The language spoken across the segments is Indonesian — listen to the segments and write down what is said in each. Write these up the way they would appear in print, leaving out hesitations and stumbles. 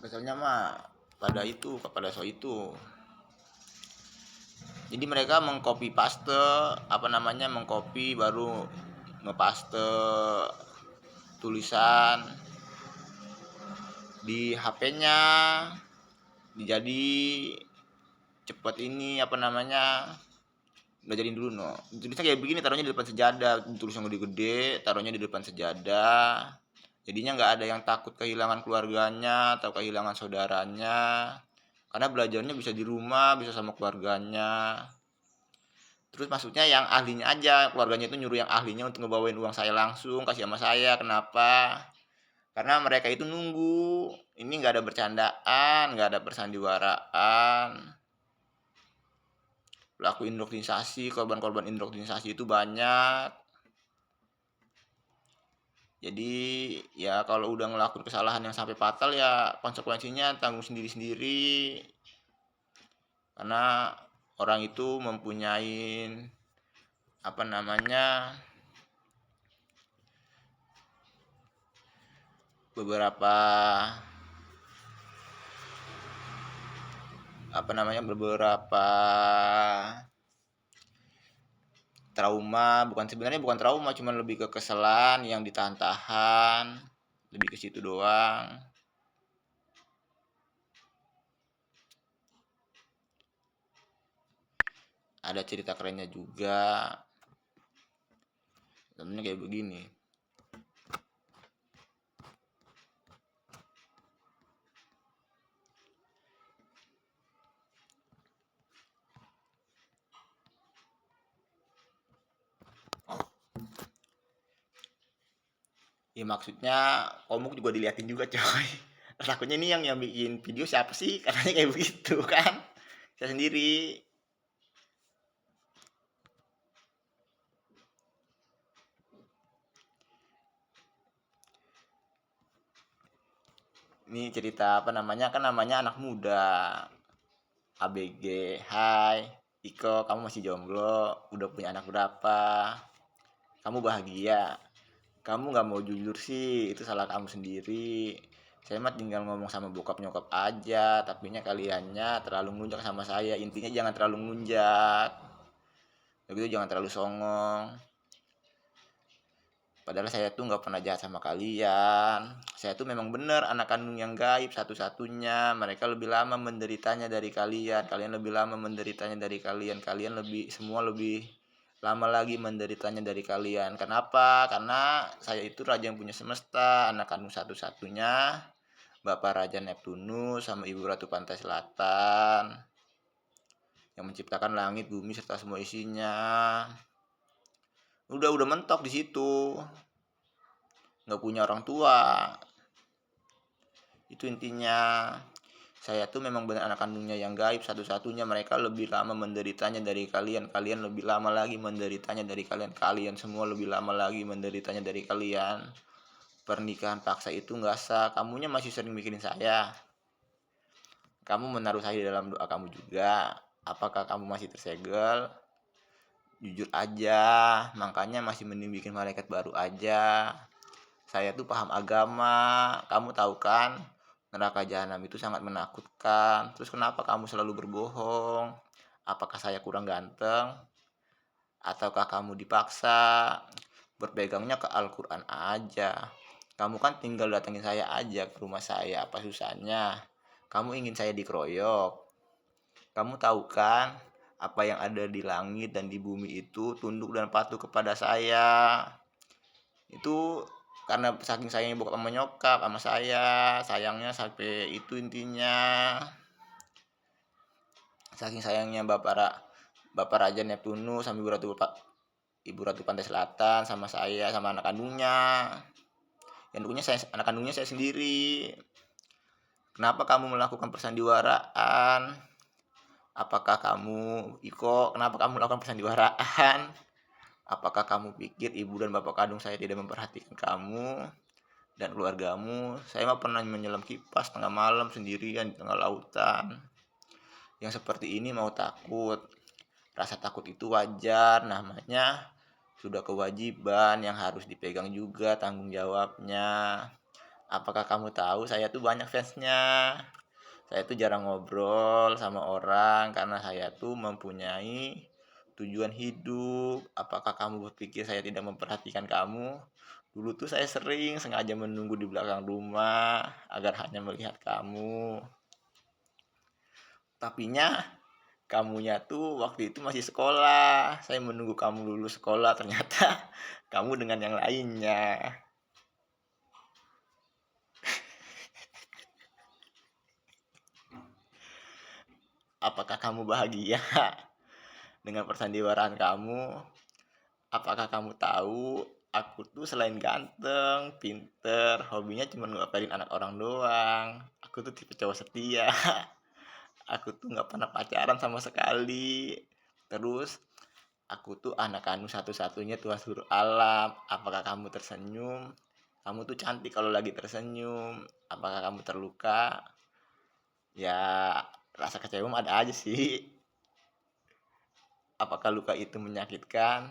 keselnya mah kepada so itu. Jadi mereka mengcopy baru ngepaste tulisan di HP-nya, jadi cepet udah jadiin dulu tulisnya kayak begini, taruhnya di depan sejadah, tulisnya gede-gede, taruhnya di depan sejadah, jadinya nggak ada yang takut kehilangan keluarganya atau kehilangan saudaranya, karena belajarnya bisa di rumah, bisa sama keluarganya. Terus maksudnya yang ahlinya aja, keluarganya itu nyuruh yang ahlinya untuk ngebawain uang saya langsung kasih sama saya. Kenapa? Karena mereka itu nunggu, ini nggak ada bercandaan, nggak ada persandiwaraan. Pelaku indoktrinisasi, korban-korban indoktrinisasi itu banyak. Jadi ya kalau udah ngelakuin kesalahan yang sampai fatal ya konsekuensinya tanggung sendiri-sendiri. Karena orang itu mempunyai beberapa sebenarnya bukan trauma, cuman lebih ke kekesalan yang ditahan-tahan, lebih ke situ doang. Ada cerita kerennya juga, sebenarnya kayak begini. Ya maksudnya komuk juga diliatin juga coy. Takutnya ini yang bikin video siapa sih, katanya kayak begitu kan, saya sendiri. Ini cerita kan namanya anak muda. ABG, hai Iko, kamu masih jomblo, udah punya anak berapa, kamu bahagia, kamu gak mau jujur sih, itu salah kamu sendiri. Saya mah tinggal ngomong sama bokap nyokap aja, tapinya kaliannya terlalu ngelunjak sama saya. Intinya jangan terlalu ngelunjak, begitu jangan terlalu songong. Padahal saya tuh gak pernah jahat sama kalian. Saya tuh memang bener anak kandung yang gaib satu-satunya. Mereka lebih lama menderitanya dari kalian. Kalian lebih lama menderitanya dari kalian. Kalian semua lebih lama lagi menderitanya dari kalian. Kenapa? Karena saya itu raja yang punya semesta, anak kandung satu-satunya Bapak Raja Neptunus sama Ibu Ratu Pantai Selatan, yang menciptakan langit, bumi serta semua isinya. Udah mentok di situ. Nggak punya orang tua. Itu intinya. Saya tuh memang benar anak kandungnya yang gaib satu-satunya. Mereka lebih lama menderitanya dari kalian. Kalian lebih lama lagi menderitanya dari kalian. Kalian semua lebih lama lagi menderitanya dari kalian. Pernikahan paksa itu nggak sah. Kamunya masih sering mikirin saya. Kamu menaruh saya di dalam doa kamu juga. Apakah kamu masih tersegel? Jujur aja. Makanya masih mending bikin malaikat baru aja. Saya tuh paham agama. Kamu tahu kan, neraka jahanam itu sangat menakutkan. Terus kenapa kamu selalu berbohong? Apakah saya kurang ganteng? Ataukah kamu dipaksa? Berpegangnya ke Al-Quran aja. Kamu kan tinggal datengin saya aja ke rumah saya. Apa susahnya? Kamu ingin saya dikeroyok. Kamu tahu kan, apa yang ada di langit dan di bumi itu tunduk dan patuh kepada saya. Itu karena saking sayangnya bokap sama nyokap sama saya, sayangnya sampai itu intinya. Saking sayangnya Bapak Raja Neptunus sama Ibu Ratu Pantai Selatan sama saya, sama anak kandungnya. Anak kandungnya saya sendiri. Kenapa kamu melakukan persandiwaraan? Apakah kamu, Iko, kenapa kamu melakukan persandiwaraan? Apakah kamu pikir ibu dan bapak kandung saya tidak memperhatikan kamu dan keluargamu? Saya mah pernah menyelam kipas tengah malam sendirian di tengah lautan. Yang seperti ini mau takut. Rasa takut itu wajar, namanya sudah kewajiban yang harus dipegang juga tanggung jawabnya. Apakah kamu tahu saya tuh banyak fansnya? Saya tuh jarang ngobrol sama orang karena saya tuh mempunyai tujuan hidup. Apakah kamu berpikir saya tidak memperhatikan kamu? Dulu tuh saya sering sengaja menunggu di belakang rumah agar hanya melihat kamu. Tapinya kamunya tuh waktu itu masih sekolah. Saya menunggu kamu lulus sekolah, ternyata kamu dengan yang lainnya. Apakah kamu bahagia dengan persandiwaraan kamu? Apakah kamu tahu aku tuh selain ganteng, pinter, hobinya cuma ngapelin anak orang doang. Aku tuh tipe cowok setia. Aku tuh nggak pernah pacaran sama sekali. Terus aku tuh anak kandung satu-satunya Tuhan suruh alam. Apakah kamu tersenyum? Kamu tuh cantik kalau lagi tersenyum. Apakah kamu terluka? Ya, rasa kecewa ada aja sih. Apakah luka itu menyakitkan?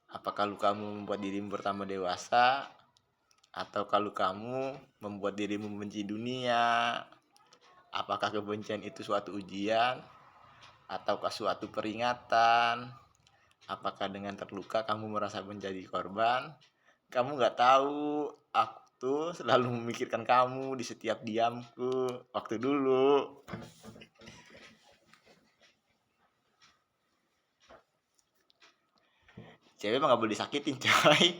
Apakah lukamu membuat dirimu bertambah dewasa? Atau kalau kamu membuat dirimu membenci dunia? Apakah kebencian itu suatu ujian? Ataukah suatu peringatan? Apakah dengan terluka kamu merasa menjadi korban? Kamu nggak tahu, aku tuh selalu memikirkan kamu di setiap diamku waktu dulu. Cewek mah nggak boleh disakitin, coy.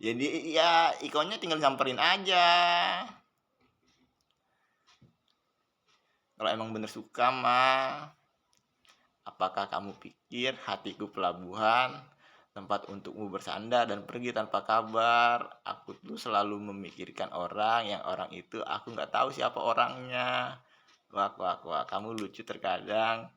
Jadi ya ikonnya tinggal samperin aja. Kalau emang bener suka mah. Apakah kamu pikir hatiku pelabuhan, tempat untukmu bersandar dan pergi tanpa kabar? Aku tuh selalu memikirkan orang, yang orang itu aku nggak tahu siapa orangnya. Wah, wah, wah, kamu lucu terkadang.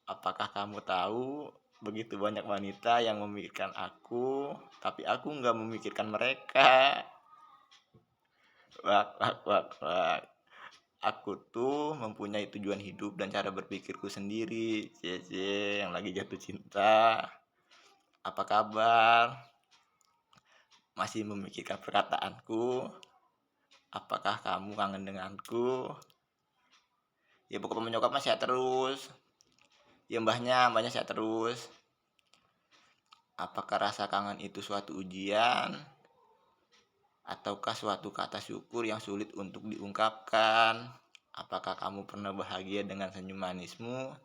Apakah kamu tahu begitu banyak wanita yang memikirkan aku, tapi aku nggak memikirkan mereka. Wah, wah, wah, wah. Aku tuh mempunyai tujuan hidup dan cara berpikirku sendiri. Cie yang lagi jatuh cinta. Apa kabar? Masih memikirkan perkataanku? Apakah kamu kangen denganku? Ya bokap menyokap mah sehat terus. Ya mbahnya sehat terus. Apakah rasa kangen itu suatu ujian? Ataukah suatu kata syukur yang sulit untuk diungkapkan? Apakah kamu pernah bahagia dengan senyum manismu?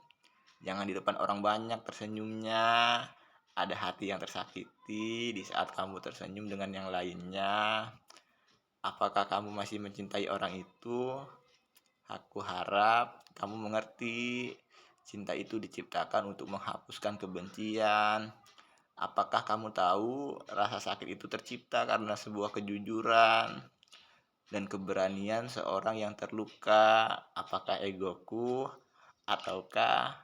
Jangan di depan orang banyak tersenyumnya. Ada hati yang tersakiti di saat kamu tersenyum dengan yang lainnya. Apakah kamu masih mencintai orang itu? Aku harap kamu mengerti. Cinta itu diciptakan untuk menghapuskan kebencian. Apakah kamu tahu rasa sakit itu tercipta karena sebuah kejujuran dan keberanian seorang yang terluka? Apakah egoku ataukah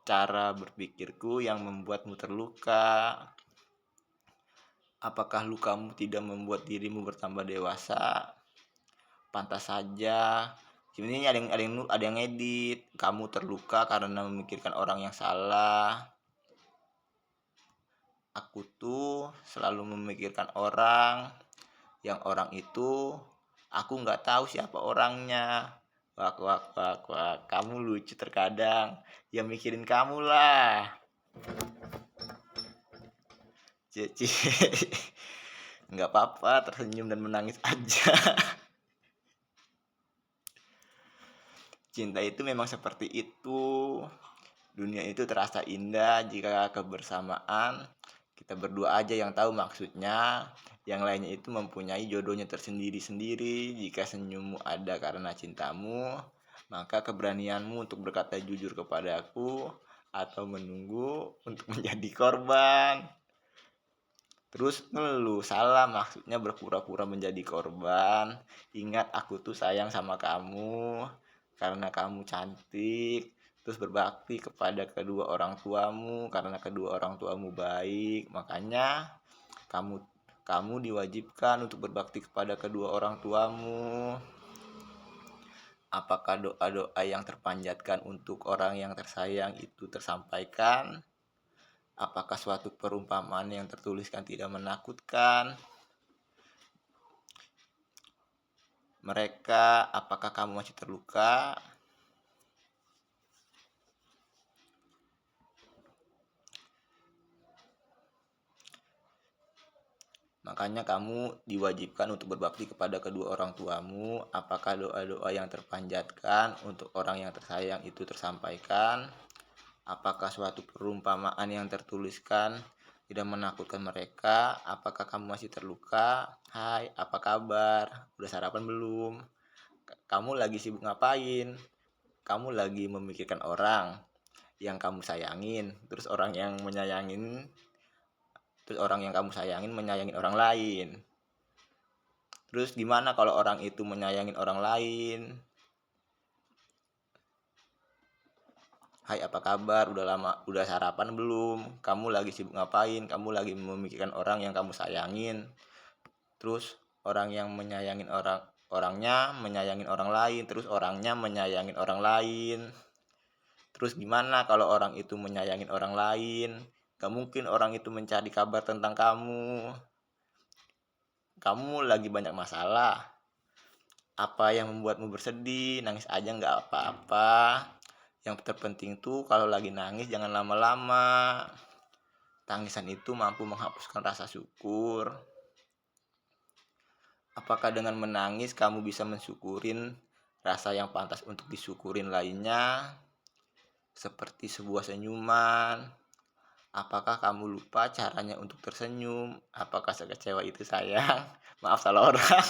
cara berpikirku yang membuatmu terluka? Apakah lukamu tidak membuat dirimu bertambah dewasa? Pantas saja. Sebenarnya ada yang edit. Kamu terluka karena memikirkan orang yang salah. Aku tuh selalu memikirkan orang, yang orang itu aku nggak tahu siapa orangnya. Wak wak wak wak, kamu lucu terkadang. Ya mikirin kamu lah. Cici. Nggak apa-apa, tersenyum dan menangis aja. Cinta itu memang seperti itu. Dunia itu terasa indah jika kebersamaan. Kita berdua aja yang tahu maksudnya. Yang lainnya itu mempunyai jodohnya tersendiri-sendiri. Jika senyummu ada karena cintamu, maka keberanianmu untuk berkata jujur kepadaku atau menunggu untuk menjadi korban. Terus ngeluh, salah maksudnya berpura-pura menjadi korban. Ingat aku tuh sayang sama kamu karena kamu cantik. Terus berbakti kepada kedua orang tuamu karena kedua orang tuamu baik. Makanya kamu diwajibkan untuk berbakti kepada kedua orang tuamu. Apakah doa-doa yang terpanjatkan untuk orang yang tersayang itu tersampaikan? Apakah suatu perumpamaan yang tertuliskan tidak menakutkan? mereka? Apakah kamu masih terluka? Makanya kamu diwajibkan untuk berbakti kepada kedua orang tuamu. Apakah doa-doa yang terpanjatkan untuk orang yang tersayang itu tersampaikan? Apakah suatu perumpamaan yang tertuliskan tidak menakutkan mereka? Apakah kamu masih terluka? Hai, apa kabar? Udah sarapan belum? Kamu lagi sibuk ngapain? Kamu lagi memikirkan orang yang kamu sayangin, terus orang yang kamu sayangin menyayangin orang lain. Terus gimana kalau orang itu menyayangin orang lain? Hai, apa kabar? Udah sarapan belum? Kamu lagi sibuk ngapain? Kamu lagi memikirkan orang yang kamu sayangin. Terus orang yang orangnya menyayangin orang lain, terus orangnya menyayangin orang lain. Terus gimana kalau orang itu menyayangin orang lain? Gak mungkin orang itu mencari kabar tentang kamu. Kamu lagi banyak masalah. Apa yang membuatmu bersedih? Nangis aja gak apa-apa. Yang terpenting tuh kalau lagi nangis jangan lama-lama. Tangisan itu mampu menghapuskan rasa syukur. Apakah dengan menangis kamu bisa mensyukurin rasa yang pantas untuk disyukurin lainnya? Seperti sebuah senyuman. Apakah kamu lupa caranya untuk tersenyum? Apakah sekecewa itu sayang? Maaf salah orang.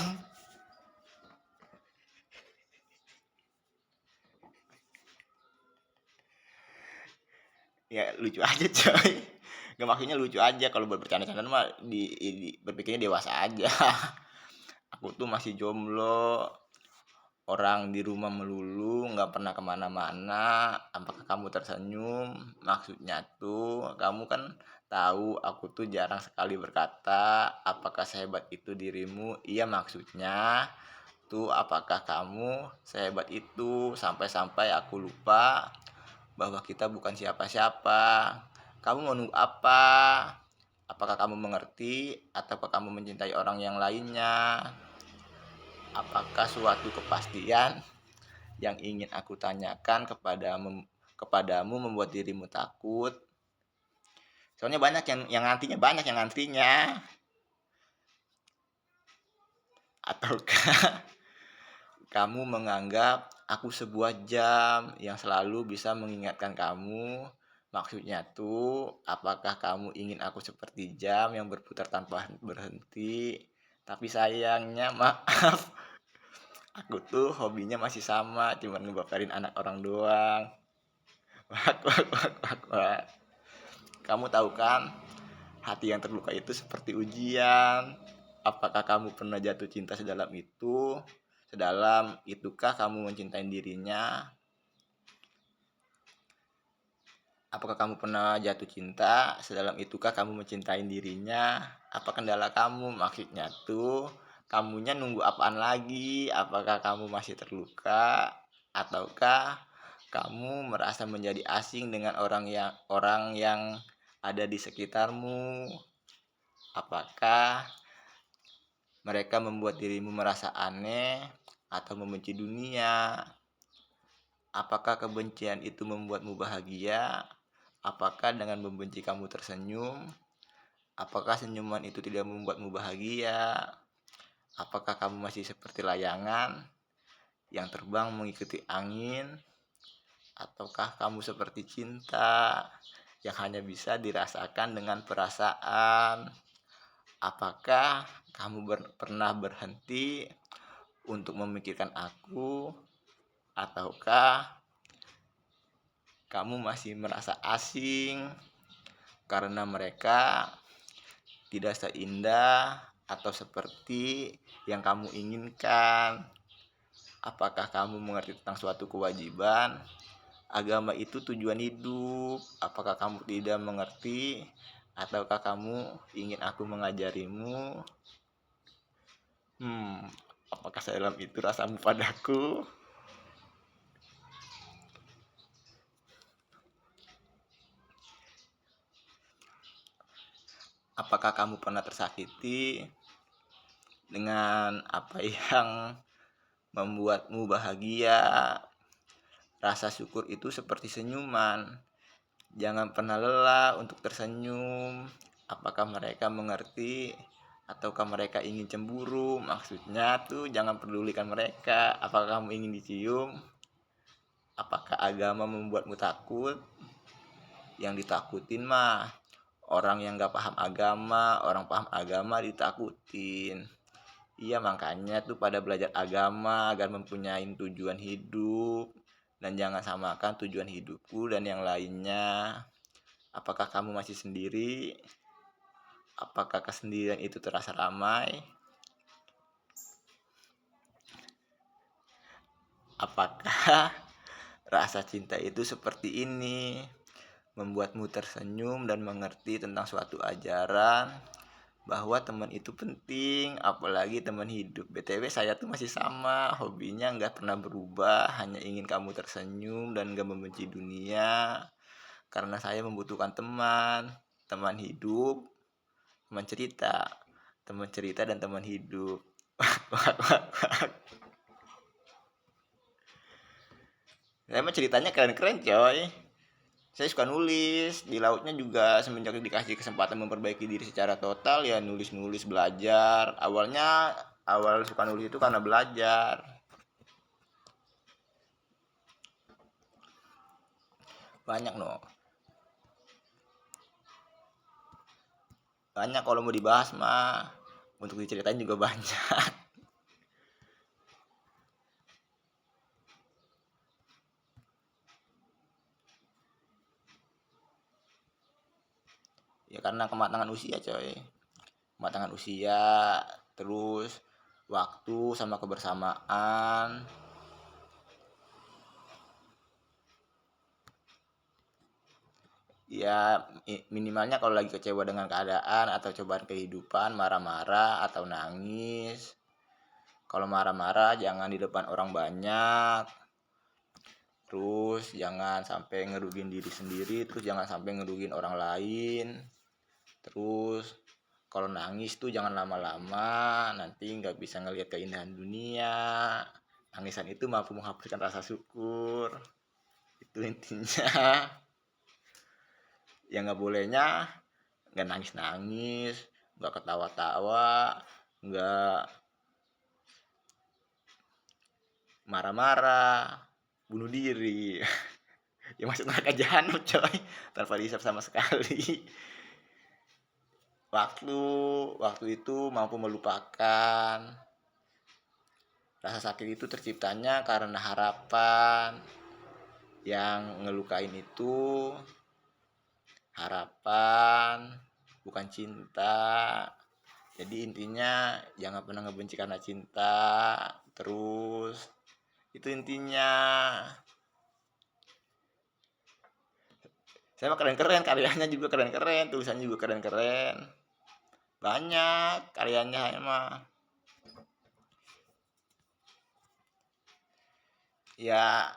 Ya lucu aja coy. Gak, maksudnya lucu aja kalau bercanda-canda mah berpikirnya dewasa aja. Aku tuh masih jomblo, orang di rumah melulu, nggak pernah kemana-mana. Apakah kamu tersenyum? Maksudnya tuh kamu kan tahu aku tuh jarang sekali berkata. Apakah sehebat itu dirimu? Iya, maksudnya tuh apakah kamu sehebat itu sampai-sampai aku lupa bahwa kita bukan siapa-siapa. Kamu mau nunggu apa? Apakah kamu mengerti ataukah kamu mencintai orang yang lainnya? Apakah suatu kepastian yang ingin aku tanyakan kepadamu membuat dirimu takut? Soalnya banyak yang ngantrinya. Ataukah kamu menganggap aku sebuah jam yang selalu bisa mengingatkan kamu? Maksudnya tuh, apakah kamu ingin aku seperti jam yang berputar tanpa berhenti? Tapi sayangnya, maaf, aku tuh hobinya masih sama, cuma ngebaperin anak orang doang. Wak, wak, wak, wak, wak. Kamu tahu kan, hati yang terluka itu seperti ujian. Apakah kamu pernah jatuh cinta sedalam itu? Sedalam itukah kamu mencintai dirinya? Apakah kamu pernah jatuh cinta? Sedalam itukah kamu mencintai dirinya? Apa kendala kamu? Maksudnya tuh, kamunya nunggu apaan lagi? Apakah kamu masih terluka? Ataukah kamu merasa menjadi asing dengan orang yang ada di sekitarmu? Apakah mereka membuat dirimu merasa aneh atau membenci dunia? Apakah kebencian itu membuatmu bahagia? Apakah dengan membenci kamu tersenyum? Apakah senyuman itu tidak membuatmu bahagia? Apakah kamu masih seperti layangan yang terbang mengikuti angin? Ataukah kamu seperti cinta yang hanya bisa dirasakan dengan perasaan? Apakah kamu pernah berhenti untuk memikirkan aku? Ataukah kamu masih merasa asing karena mereka tidak seindah atau seperti yang kamu inginkan? Apakah kamu mengerti tentang suatu kewajiban? Agama itu tujuan hidup. Apakah kamu tidak mengerti? Ataukah kamu ingin aku mengajarimu? Apakah sedalam itu rasamu padaku? Apakah kamu pernah tersakiti dengan apa yang membuatmu bahagia. Rasa syukur itu seperti senyuman. Jangan pernah lelah untuk tersenyum. Apakah mereka mengerti ataukah mereka ingin cemburu? Maksudnya tuh jangan pedulikan mereka. Apakah kamu ingin dicium? Apakah agama membuatmu takut? Yang ditakutin mah orang yang gak paham agama. Orang paham agama ditakutin. Iya, makanya tuh pada belajar agama agar mempunyai tujuan hidup. Dan jangan samakan tujuan hidupku dan yang lainnya. Apakah kamu masih sendiri? Apakah kesendirian itu terasa ramai? Apakah rasa cinta itu seperti ini? Membuatmu tersenyum dan mengerti tentang suatu ajaran bahwa teman itu penting, apalagi teman hidup. BTW saya tuh masih sama, hobinya nggak pernah berubah, hanya ingin kamu tersenyum dan gak membenci dunia. Karena saya membutuhkan teman hidup, teman cerita dan teman hidup. Saya mah ceritanya keren-keren coy. Saya suka nulis, di lautnya juga semenjak dikasih kesempatan memperbaiki diri secara total ya nulis-nulis, belajar. Awal suka nulis itu karena belajar. Banyak no. Banyak kalau mau dibahas mah. Untuk diceritain juga banyak. Ya karena kematangan usia coy. Kematangan usia, terus waktu sama kebersamaan. Ya minimalnya kalau lagi kecewa dengan keadaan atau cobaan kehidupan, marah-marah atau nangis. Kalau marah-marah jangan di depan orang banyak. Terus jangan sampai ngerugiin diri sendiri, terus jangan sampai ngerugiin orang lain. Terus kalau nangis tuh jangan lama-lama, nanti nggak bisa ngelihat keindahan dunia. Tangisan itu mampu menghapuskan rasa syukur. Itu intinya. Yang nggak bolehnya nggak nangis-nangis, nggak ketawa-tawa, nggak marah-marah, bunuh diri. Ya masuk neraka jahanam coy, tanpa dihisap sama sekali. Waktu itu mampu melupakan. Rasa sakit itu terciptanya karena harapan. Yang ngelukain itu harapan, bukan cinta. Jadi intinya jangan pernah ngebenci karena cinta. Terus itu intinya. Saya mah keren-keren, karyanya juga keren-keren, tulisannya juga keren-keren. Banyak karyanya emang. Ya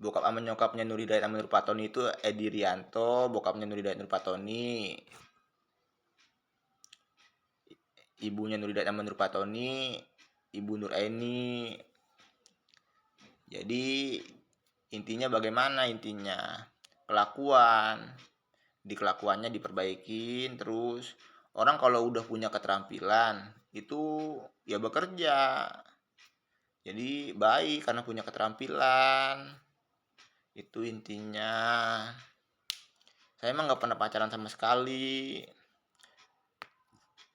bokap sama nyokapnya Nur Hidayat sama Nur Fatoni itu Edi Rianto, bokapnya Nur Hidayat Nur Fatoni. Ibunya Nur Hidayat sama Nur Fatoni, Ibu Nur Eni. Jadi intinya bagaimana intinya? Kelakuan. Di kelakuannya diperbaikin, terus orang kalau udah punya keterampilan itu ya bekerja. Jadi baik karena punya keterampilan. Itu intinya. Saya emang nggak pernah pacaran sama sekali.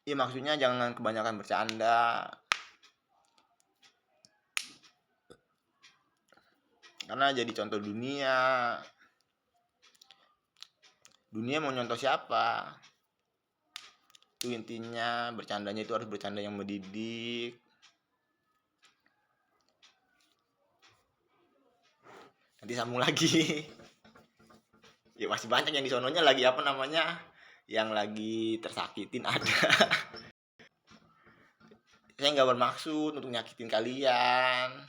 Ya maksudnya jangan kebanyakan bercanda. Karena jadi contoh dunia. Dunia mau nyontoh siapa? Itu intinya, bercandanya itu harus bercanda yang mendidik. Nanti sambung lagi. Ya masih banyak yang di sononya lagi apa namanya? Yang lagi tersakitin ada. Saya nggak bermaksud untuk nyakitin kalian.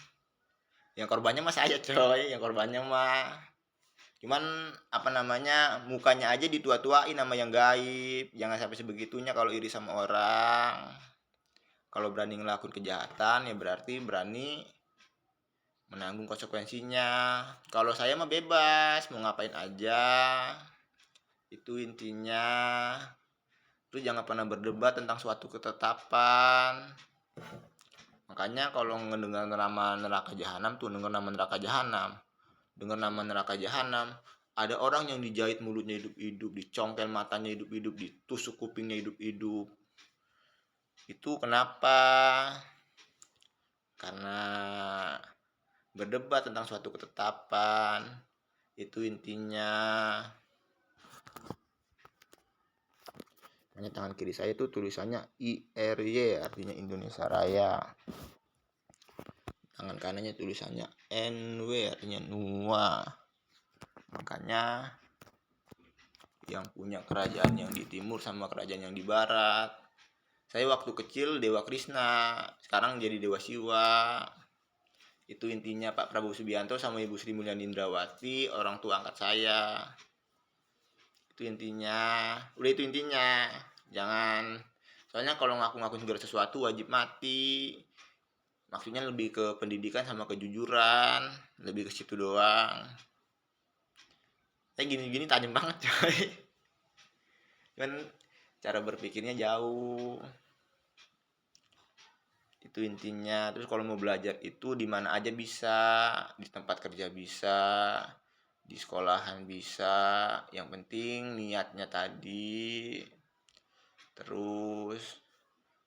Yang korbannya mah saya coy, yang korbannya mah cuman apa namanya, mukanya aja ditua-tuain sama yang gaib. Jangan sampai sebegitunya kalau iri sama orang. Kalau berani ngelakuin kejahatan ya berarti berani menanggung konsekuensinya. Kalau saya mah bebas mau ngapain aja, itu intinya. Terus jangan pernah berdebat tentang suatu ketetapan. Makanya kalau ngedengar nama neraka jahanam tuh, dengar nama neraka jahanam, dengar nama neraka jahanam, ada orang yang dijahit mulutnya hidup-hidup, dicongkel matanya hidup-hidup, ditusuk kupingnya hidup-hidup. Itu kenapa? Karena berdebat tentang suatu ketetapan. Itu intinya. Hanya tangan kiri saya tuh tulisannya IRY, artinya Indonesia Raya. Tangan kanannya tulisannya NW, artinya Nua. Makanya yang punya kerajaan yang di timur sama kerajaan yang di barat. Saya waktu kecil Dewa Krishna, sekarang jadi Dewa Siwa. Itu intinya. Pak Prabowo Subianto sama Ibu Sri Mulyani Indrawati orang tua angkat saya. Itu intinya. Udah itu intinya. Jangan, soalnya kalau ngaku-ngaku segala sesuatu wajib mati. Maksudnya lebih ke pendidikan sama kejujuran, lebih ke situ doang. Gini-gini tajam banget coy. Cuman cara berpikirnya jauh. Itu intinya. Terus kalau mau belajar itu di mana aja bisa, di tempat kerja bisa, di sekolahan bisa. Yang penting niatnya tadi. Terus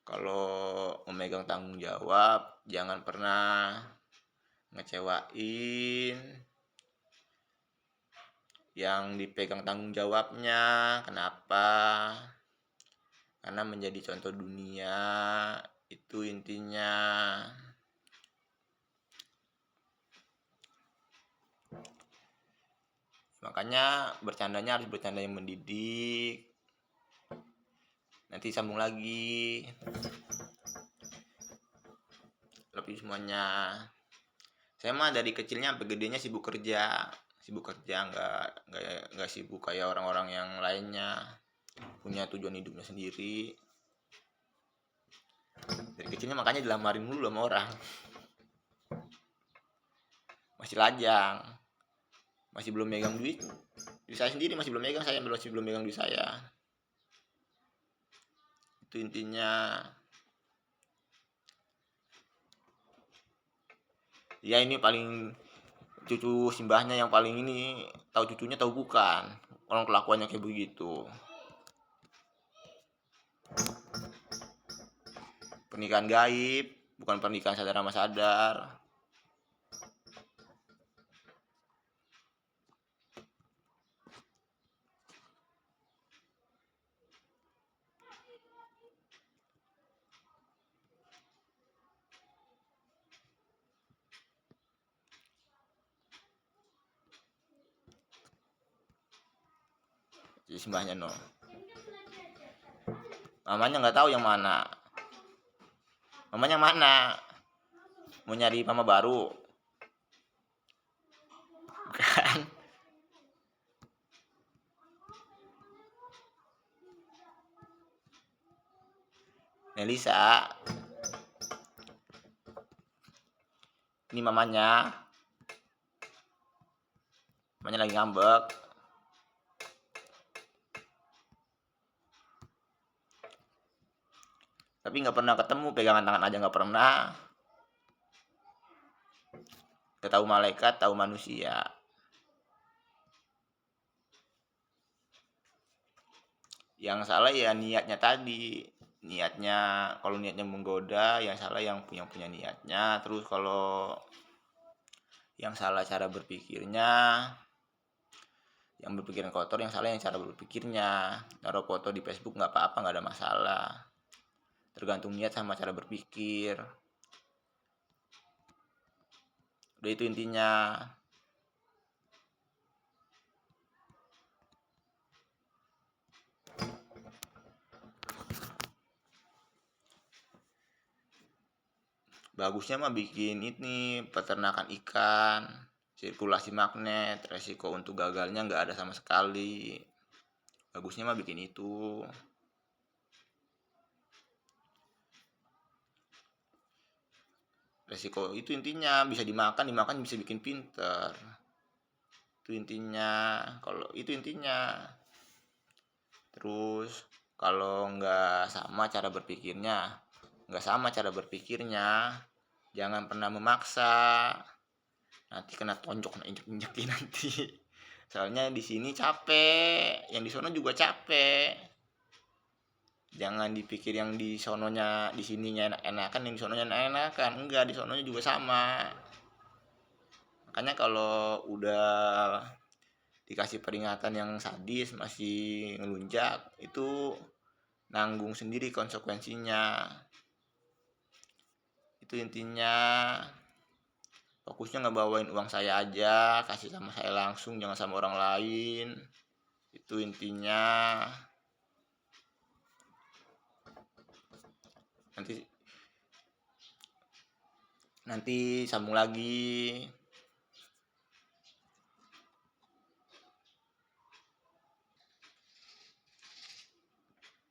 kalau memegang tanggung jawab jangan pernah ngecewain yang dipegang tanggung jawabnya. Kenapa? Karena menjadi contoh dunia. Itu intinya. Makanya bercandanya harus bercanda yang mendidik. Nanti sambung lagi. Lebih semuanya. Saya mah dari kecilnya sampai gedenya sibuk kerja, nggak sibuk kayak orang-orang yang lainnya, punya tujuan hidupnya sendiri. Dari kecilnya makanya dilamarin dulu sama orang, masih lajang, masih belum megang duit. Diri saya sendiri masih belum megang duit saya. Itu intinya. Ya ini paling cucu simbahnya yang paling ini tahu cucunya tahu bukan orang kelakuannya kayak begitu. Pernikahan gaib bukan pernikahan sadar sama sadar. Jadi simbahnya no, mamanya nggak tahu yang mana. Mamanya mana? Mau nyari mama baru? Bukan. Nelisa. Ini mamanya. Mamanya lagi ngambek. Tapi nggak pernah ketemu, pegangan tangan aja nggak pernah. Tahu malaikat, tahu manusia. Yang salah ya niatnya tadi. Niatnya, kalau niatnya menggoda, yang salah yang punya niatnya. Terus kalau yang salah cara berpikirnya, yang berpikiran kotor, yang salah yang cara berpikirnya. Taruh foto di Facebook nggak apa-apa, nggak ada masalah. Tergantung niat sama cara berpikir. Udah itu intinya. Bagusnya mah bikin ini peternakan ikan, sirkulasi magnet, resiko untuk gagalnya nggak ada sama sekali. Bagusnya mah bikin itu. resiko itu intinya, bisa dimakan, dimakan bisa bikin pinter. Itu intinya, kalau itu intinya. Terus kalau nggak sama cara berpikirnya, jangan pernah memaksa. Nanti kena tonjok, kena injek-injekin nanti. Soalnya di sini capek, yang di sono juga capek. Jangan dipikir yang di sononya, di sininya enak-enakan, yang di sononya enak-enakan. Enggak, di sononya juga sama. Makanya kalau udah dikasih peringatan yang sadis masih ngelunjak, itu nanggung sendiri konsekuensinya. Itu intinya. Fokusnya ngebawain uang saya aja, kasih sama saya langsung, jangan sama orang lain. Itu intinya. Nanti sambung lagi.